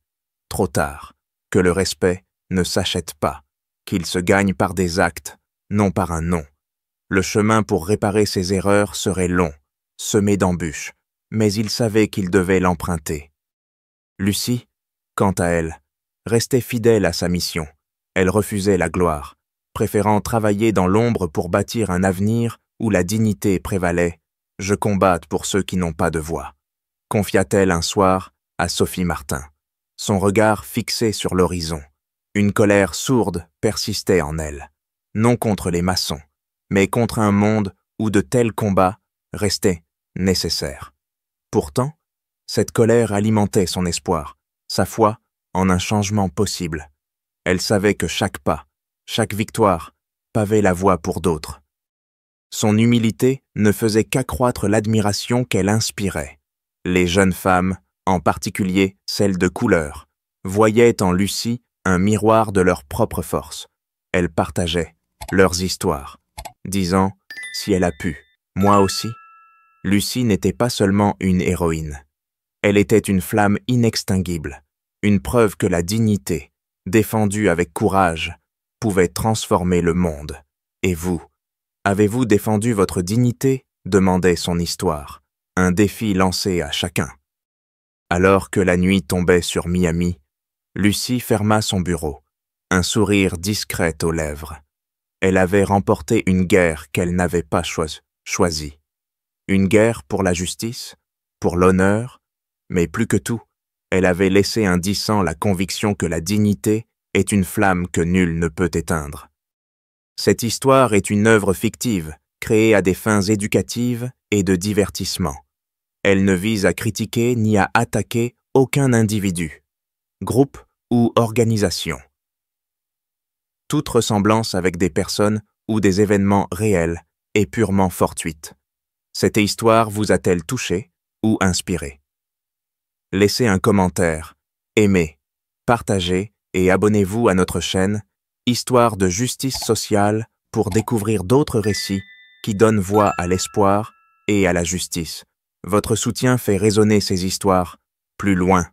trop tard, que le respect ne s'achète pas, qu'il se gagne par des actes, non par un nom. Le chemin pour réparer ses erreurs serait long, semé d'embûches, mais il savait qu'il devait l'emprunter. Lucie, quant à elle, restait fidèle à sa mission. Elle refusait la gloire, préférant travailler dans l'ombre pour bâtir un avenir où la dignité prévalait. « Je combatte pour ceux qui n'ont pas de voix », confia-t-elle un soir à Sophie Martin, son regard fixé sur l'horizon. Une colère sourde persistait en elle, non contre les maçons, mais contre un monde où de tels combats restaient nécessaires. Pourtant, cette colère alimentait son espoir, sa foi en un changement possible. Elle savait que chaque pas, chaque victoire, pavait la voie pour d'autres. Son humilité ne faisait qu'accroître l'admiration qu'elle inspirait. Les jeunes femmes, en particulier celles de couleur, voyaient en Lucie un miroir de leur propre force. Elles partageaient leurs histoires, disant « Si elle a pu, moi aussi ». Lucie n'était pas seulement une héroïne. Elle était une flamme inextinguible, une preuve que la dignité, défendue avec courage, pouvait transformer le monde. Et vous, avez-vous défendu votre dignité ? Demandait son histoire, un défi lancé à chacun. Alors que la nuit tombait sur Miami, Lucie ferma son bureau, un sourire discret aux lèvres. Elle avait remporté une guerre qu'elle n'avait pas choisie. Une guerre pour la justice, pour l'honneur, mais plus que tout, elle avait laissé indicent la conviction que la dignité est une flamme que nul ne peut éteindre. Cette histoire est une œuvre fictive, créée à des fins éducatives et de divertissement. Elle ne vise à critiquer ni à attaquer aucun individu, groupe ou organisation. Toute ressemblance avec des personnes ou des événements réels est purement fortuite. Cette histoire vous a-t-elle touché ou inspiré? Laissez un commentaire, aimez, partagez et abonnez-vous à notre chaîne Histoire de justice sociale pour découvrir d'autres récits qui donnent voix à l'espoir et à la justice. Votre soutien fait résonner ces histoires plus loin